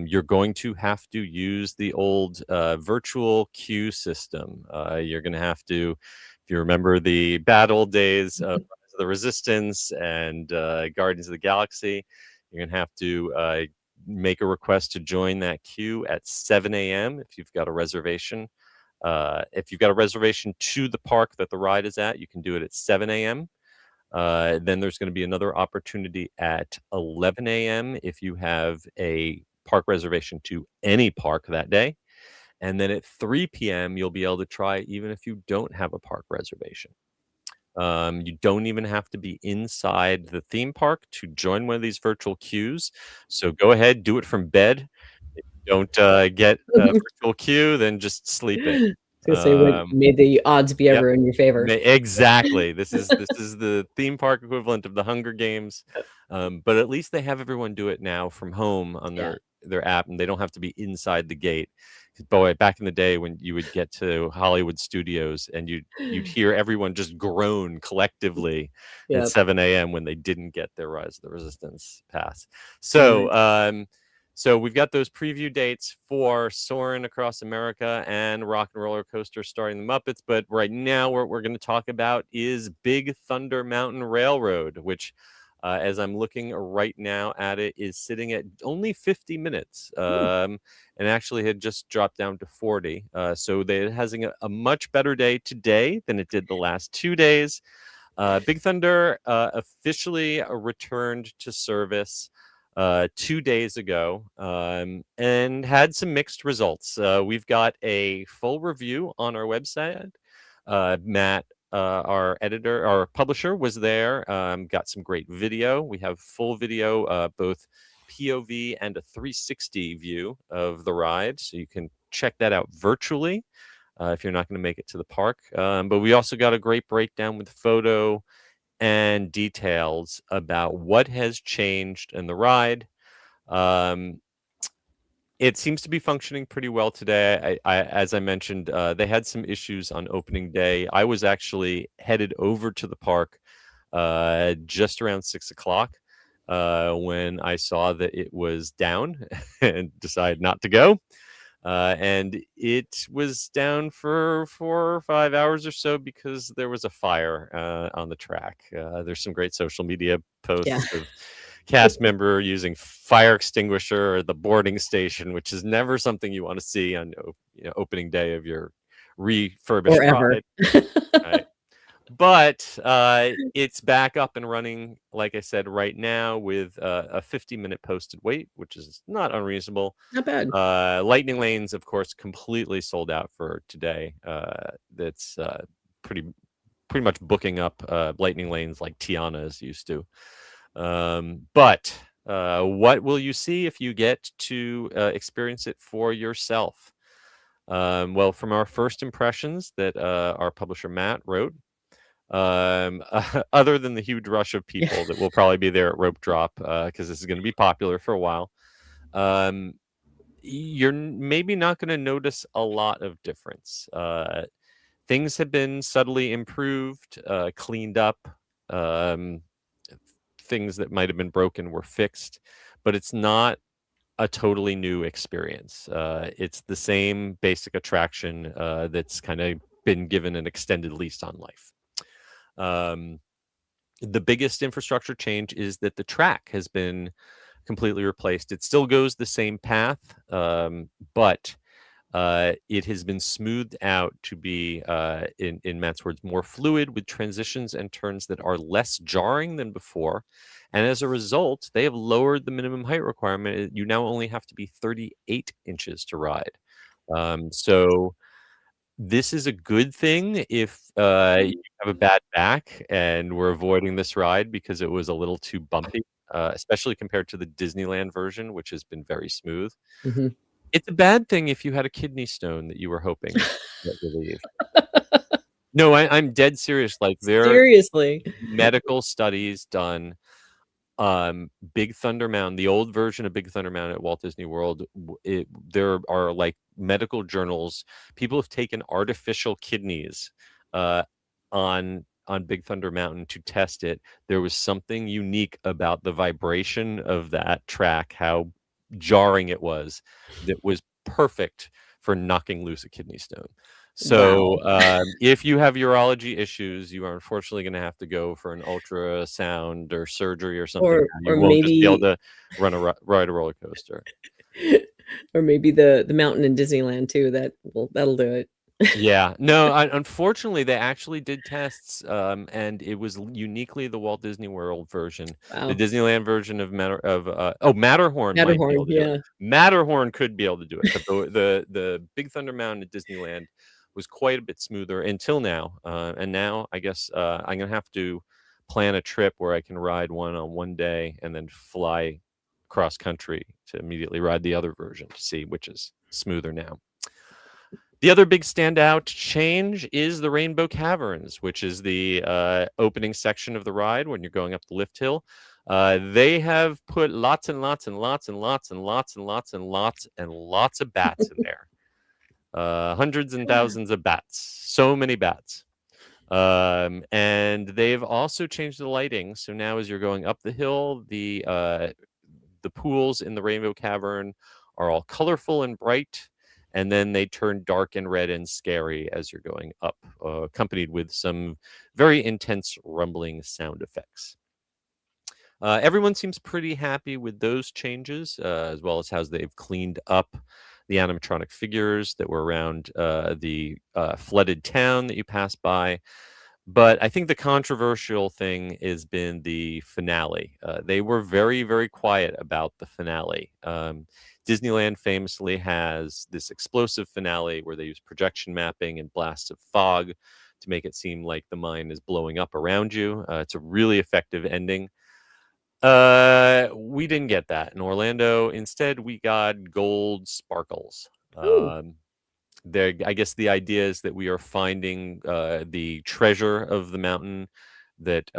S1: You're going to have to use the old virtual queue system. You're going to have to, if you remember the bad old days of Rise of the Resistance and Guardians of the Galaxy, you're going to have to make a request to join that queue at 7 a.m. if you've got a reservation. If you've got a reservation to the park that the ride is at, you can do it at 7 a.m. Then there's going to be another opportunity at 11 a.m. if you have a park reservation to any park that day. And then at 3 p.m. you'll be able to try even if you don't have a park reservation. You don't even have to be inside the theme park to join one of these virtual queues. So go ahead, do it from bed. If you don't get a virtual queue, then just sleep in.
S2: I was going to say, may the odds be ever in your favor.
S1: Exactly. This is the theme park equivalent of the Hunger Games. But at least they have everyone do it now from home on their app, and they don't have to be inside the gate. Boy, back in the day when you would get to Hollywood Studios and you'd hear everyone just groan collectively at 7 a.m. when they didn't get their Rise of the Resistance pass. So so we've got those preview dates for Soarin' Across America and Rock and Roller Coaster starring the Muppets. But right now what we're going to talk about is Big Thunder Mountain Railroad, which as I'm looking right now at it, is sitting at only 50 minutes and actually had just dropped down to 40. So it has a much better day today than it did the last 2 days. Big Thunder officially returned to service 2 days ago and had some mixed results. We've got a full review on our website. Matt, our editor, our publisher, was there, got some great video. We have full video, both POV and a 360 view of the ride. So you can check that out virtually if you're not going to make it to the park. But we also got a great breakdown with photo and details about what has changed in the ride. It seems to be functioning pretty well today. As I mentioned, they had some issues on opening day. I was actually headed over to the park just around 6 o'clock. when I saw that it was down and decided not to go. And it was down for 4 or 5 hours or so because there was a fire on the track. There's some great social media
S2: Yeah.
S1: posts of cast member using fire extinguisher at the boarding station, which is never something you want to see on opening day of your refurbished
S2: Or ever.
S1: ride. Right. But it's back up and running, like I said, right now with a 50-minute posted wait, which is not unreasonable.
S2: Not bad.
S1: Lightning lanes, of course, completely sold out for today. That's pretty much booking up lightning lanes like Tiana is used to. But what will you see if you get to experience it for yourself? Well, from our first impressions that our publisher Matt wrote, other than the huge rush of people that will probably be there at rope drop, because this is going to be popular for a while, you're maybe not going to notice a lot of difference. Things have been subtly improved, cleaned up. Things that might have been broken were fixed, but it's not a totally new experience. It's the same basic attraction that's kind of been given an extended lease on life. The biggest infrastructure change is that the track has been completely replaced. It still goes the same path, but it has been smoothed out to be, in Matt's words, more fluid with transitions and turns that are less jarring than before. And as a result, they have lowered the minimum height requirement. You now only have to be 38 inches to ride. So this is a good thing if you have a bad back, and we're avoiding this ride because it was a little too bumpy, especially compared to the Disneyland version, which has been very smooth.
S2: Mm-hmm.
S1: It's a bad thing if you had a kidney stone that you were hoping to get relieved. No, I'm dead serious. Like, there are
S2: Seriously.
S1: medical studies done. Big Thunder Mountain, the old version of Big Thunder Mountain at Walt Disney World, there are like medical journals. People have taken artificial kidneys on Big Thunder Mountain to test it. There was something unique about the vibration of that track, how jarring it was, that was perfect for knocking loose a kidney stone. So if you have urology issues, you are unfortunately going to have to go for an ultrasound or surgery or something. You won't
S2: maybe
S1: just be able to ride a roller coaster.
S2: Or maybe the mountain in Disneyland too. That'll do it.
S1: Yeah, no, unfortunately, they actually did tests, and it was uniquely the Walt Disney World version.
S2: Wow.
S1: The Disneyland version of Matterhorn might be able to do it. Matterhorn could be able to do it, but the Big Thunder Mountain at Disneyland was quite a bit smoother until now. And now I guess I'm gonna have to plan a trip where I can ride one on one day and then fly cross country to immediately ride the other version to see which is smoother now. The other big standout change is the Rainbow Caverns, which is the opening section of the ride when you're going up the lift hill. They have put lots and lots and lots and lots and lots and lots and lots and lots of bats in there. Hundreds and thousands of bats. So many bats. And they've also changed the lighting. So now as you're going up the hill, the pools in the Rainbow Cavern are all colorful and bright. And then they turn dark and red and scary as you're going up, accompanied with some very intense rumbling sound effects. Everyone seems pretty happy with those changes, as well as how they've cleaned up the animatronic figures that were around the flooded town that you pass by. But I think the controversial thing has been the finale. They were very, very quiet about the finale. Disneyland famously has this explosive finale where they use projection mapping and blasts of fog to make it seem like the mine is blowing up around you. It's a really effective ending. We didn't get that in Orlando. Instead, we got gold sparkles. I guess the idea is that we are finding the treasure of the mountain. That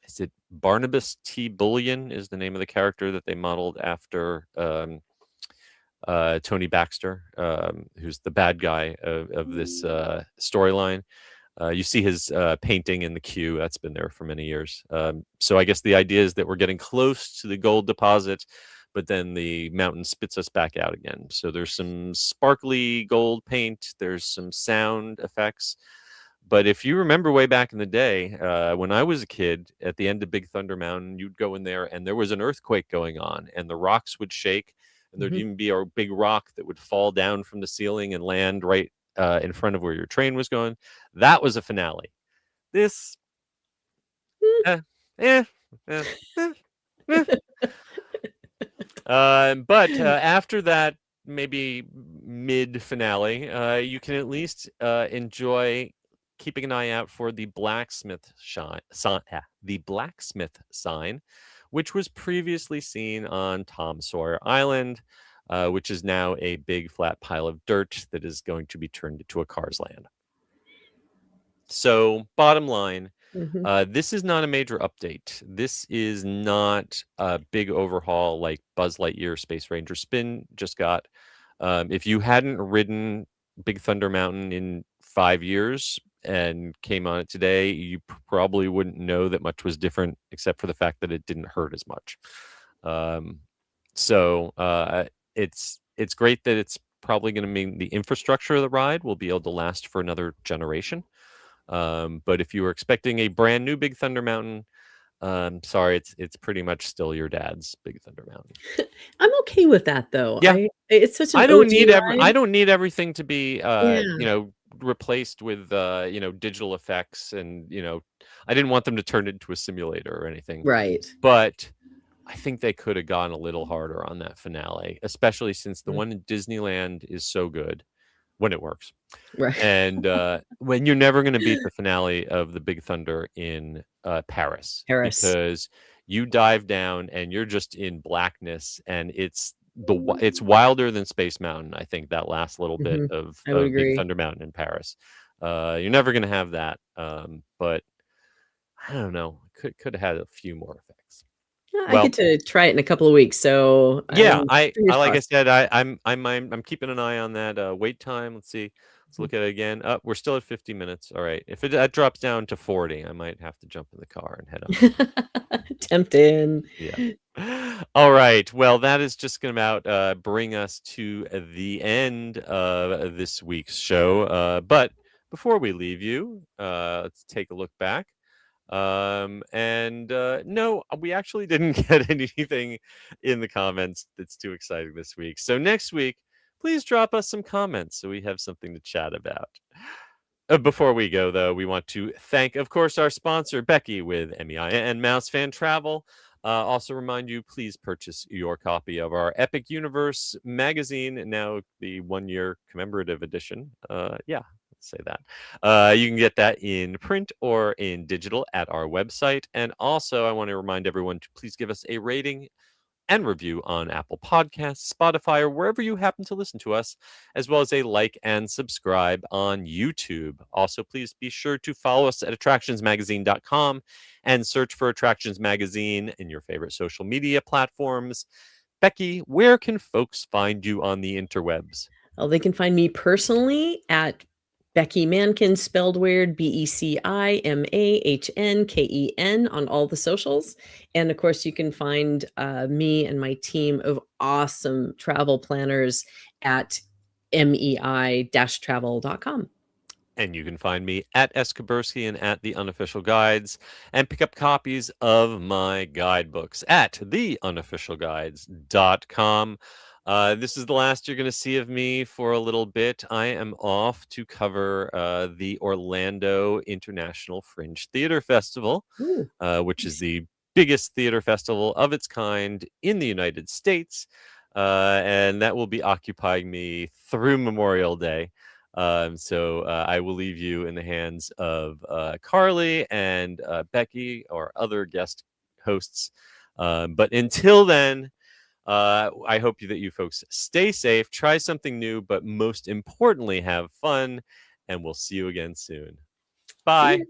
S1: is it. Barnabas T. Bullion is the name of the character that they modeled after Tony Baxter, who's the bad guy of this storyline. You see his painting in the queue. That's been there for many years. So I guess the idea is that we're getting close to the gold deposit, but then the mountain spits us back out again. So there's some sparkly gold paint. There's some sound effects. But if you remember way back in the day, when I was a kid, at the end of Big Thunder Mountain, you'd go in there and there was an earthquake going on, and the rocks would shake, and there'd even be a big rock that would fall down from the ceiling and land right in front of where your train was going. That was a finale. This, eh, eh, eh, eh, eh. But after that, maybe mid finale, you can at least enjoy keeping an eye out for the blacksmith sign, which was previously seen on Tom Sawyer Island, which is now a big flat pile of dirt that is going to be turned into a Cars Land. So, bottom line, this is not a major update. This is not a big overhaul like Buzz Lightyear Space Ranger Spin just got. If you hadn't ridden Big Thunder Mountain in 5 years and came on it today, you probably wouldn't know that much was different, except for the fact that it didn't hurt as much. It's great that it's probably going to mean the infrastructure of the ride will be able to last for another generation. But if you were expecting a brand new Big Thunder Mountain, sorry, it's pretty much still your dad's Big Thunder Mountain.
S2: I'm okay with that though.
S1: Yeah.
S2: It's such an
S1: I don't
S2: OG
S1: need
S2: ride.
S1: I don't need everything to be
S2: Yeah.
S1: replaced with digital effects, and I didn't want them to turn it into a simulator or anything.
S2: Right.
S1: But I think they could have gone a little harder on that finale, especially since the one in Disneyland is so good when it works.
S2: Right.
S1: And when you're never going to beat the finale of the Big Thunder in Paris, because you dive down and you're just in blackness, and it's wilder than Space Mountain. I think that last little bit of Big Thunder Mountain in Paris. You're never going to have that, but I don't know. Could have had a few more effects.
S2: I get to try it in a couple of weeks, so
S1: yeah, I like I said, I'm keeping an eye on that wait time. Let's see. Let's look at it again. We're still at 50 minutes. All right. If that drops down to 40, I might have to jump in the car and head on.
S2: Tempting.
S1: Yeah. All right. Well, that is just going to about bring us to the end of this week's show. But before we leave you, let's take a look back. No, we actually didn't get anything in the comments that's too exciting this week. So next week, please drop us some comments so we have something to chat about. Before we go, though, we want to thank, of course, our sponsor, Becky with MEI and Travel. Also remind you, please purchase your copy of our Epic Universe magazine, now the 1-year commemorative edition. Say that. You can get that in print or in digital at our website. And also, I want to remind everyone to please give us a rating and review on Apple Podcasts, Spotify, or wherever you happen to listen to us, as well as a like and subscribe on YouTube. Also, please be sure to follow us at attractionsmagazine.com and search for Attractions Magazine in your favorite social media platforms. Becky, where can folks find you on the interwebs?
S2: Well, they can find me personally at Becky Mankin, spelled weird, BECIMAHNKEN on all the socials. And of course, you can find me and my team of awesome travel planners at MEI-Travel.com.
S1: And you can find me at Eskabursky and at The Unofficial Guides, and pick up copies of my guidebooks at theunofficialguides.com. This is the last you're going to see of me for a little bit. I am off to cover the Orlando International Fringe Theater Festival, which is the biggest theater festival of its kind in the United States. And that will be occupying me through Memorial Day. So I will leave you in the hands of Carly and Becky or other guest hosts. But until then, I hope that you folks stay safe, try something new, but most importantly, have fun, and we'll see you again soon. Bye.